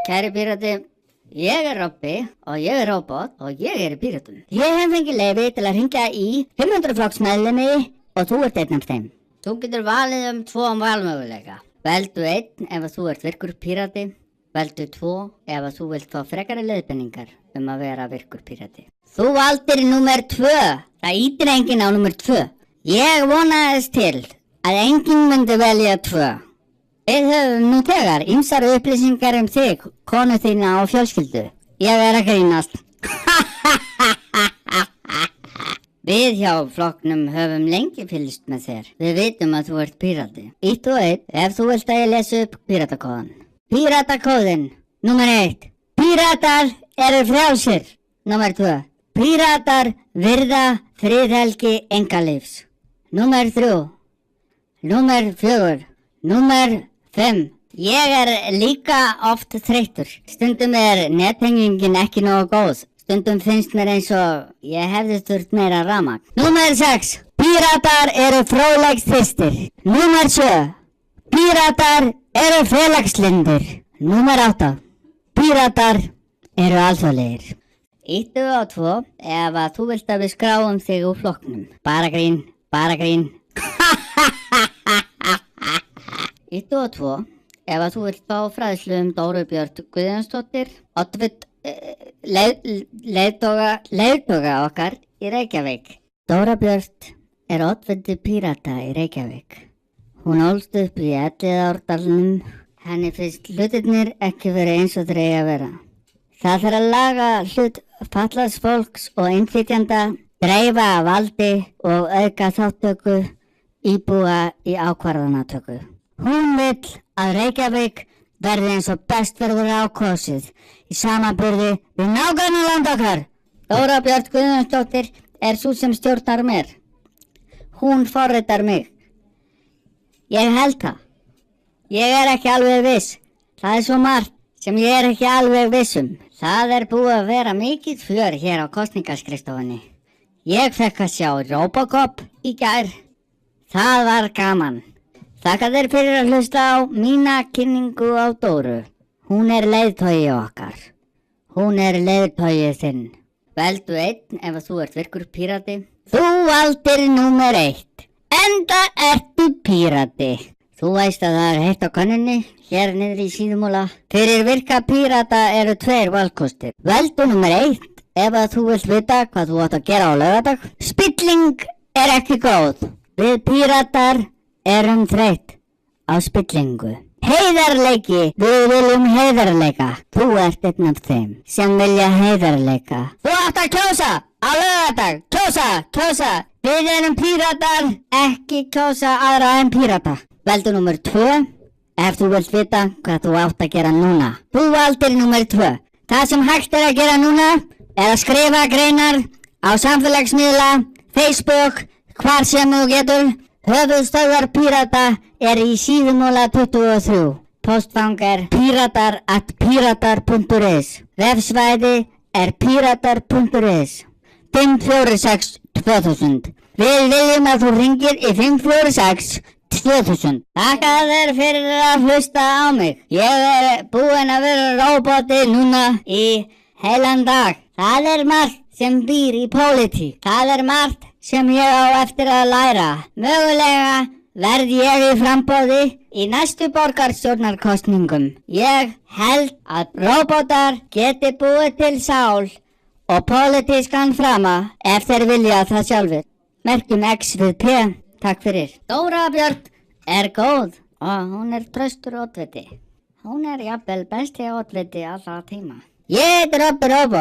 Kæri Pírati, ég er Robbi og ég er robot og ég er í Píratum. Ég hef fengið leyfi til að hringja í 500 flokksmeðlimi og þú ert einn af þeim. Þú getur valið 2 valmöguleika. Veldu 1 ef þú ert virkur Pírati. Veldu 2 ef þú vilt fá frekari leiðbeiningar að vera virkur Pírati. Þú valdir númer 2. Það ýtir enginn á númer 2. Ég vonaðist til að enginn myndi velja 2. Við höfum nú þegar ýmsar upplýsingar þig, konu þína og fjölskyldu. Ég er að grínast. Við hjá flokknum höfum lengi fylgst með þér. Við vitum að þú ert Pírati. 1 og 1 ef þú vilt að ég lesi upp Píratakóðan. Píratakóðin. Númer 1. Píratar eru frjálsir. Númer 2. Píratar virða friðhelgi einkalífs. Númer 3. Númer 4. Númer 5. Ég er líka oft þreyttur. Stundum er nettengingin ekki nógu góð. Stundum finnst mér eins og ég hefði þurft meira rafmagn. Númer 6. Píratar eru fróðleiksþyrstir. Númer 7. Píratar eru félagslyndir. Númer 8. Píratar eru alþjóðlegir. 1 og 2 ef að þú vilt að við skráum þig úr flokknum. Bara grín, bara grín. 1 og 2 ef að þú vilt fá fræðslu Dóru Björt Guðjónsdóttir, leiðtoga okkar í Reykjavík. Dóra Björt er oddviti Pírata í Reykjavík. Hún ólst upp í Elliðaárdalnum. Henni finnst hlutirnir ekki verið eins og þeir eiga að vera. Það þarf að laga hlut fatlaðs fólks og innflytjenda, dreifa valdi og auka þáttöku íbúa í ákvarðanatöku. Hún vill að Reykjavík verði eins og best verður ákosið í samanburði við nágrannaland okkar. Dóra Björt Guðjónsdóttir er sú sem stjórnar mér. Hún forritar mig. Ég held það. Ég er ekki alveg viss. Það er svo margt sem ég er ekki alveg viss Það er búið að vera mikið fjör hér á kosningaskrifstofunni. Ég fekk að sjá Robocop í gær. Það var gaman. Þakka þér fyrir að hlusta á mína kynningu á Dóru. Hún er leiðtogi okkar. Hún er leiðtogi þinn. Veldu 1 ef þú ert virkur Pírati. Þú valdir númer 1. Enda ertu Pírati. Þú veist að það er heitt á könnunni, hér niður í Síðumúla. Fyrir virka Pírata eru 2 valkostir. Veldu númer 1 ef að þú vilt vita hvað þú átt að gera á laugardag. Spilling er ekki góð. Við Píratar erum þreytt á spillingu. Heiðarleiki. Við viljum heiðarleika. Þú ert einn af þeim sem vilja heiðarleika. Þú átt að kjósa á laugardag. Kjósa. Við erum Píratar, ekki kjósa aðra en Pírata. Veldu númer 2 ef þú vilt vita hvað þú átt að gera núna. Þú valdir númer 2. Það sem hægt er að gera núna er að skrifa greinar á samfélagsmiðla, Facebook, hvar sem þú getur. Höfuðstöðvar Pírata er í Síðumúla 23. Postfang er piratar@piratar.is. Vefsvæði er piratar.is. 546 2000. Við viljum að þú ringir í 546 2000. Þakka þér fyrir að hlusta á mig. Ég er búinn að vera róboti núna í heilan dag. Það er margt sem býr í pólitík. Það er margt sem ég á eftir að læra. Mögulega verð ég í framboði í næstu borgarstjórnarkosningum. Ég held að róbotar geti búið til sál og pólitískan frama ef þeir vilja það sjálfur. Merkjum X við P. Takk fyrir. Dóra Björt er góð og hún er traustur oddviti. Hún er jafnvel besti oddviti allra tíma. Ég er Robbi Robot.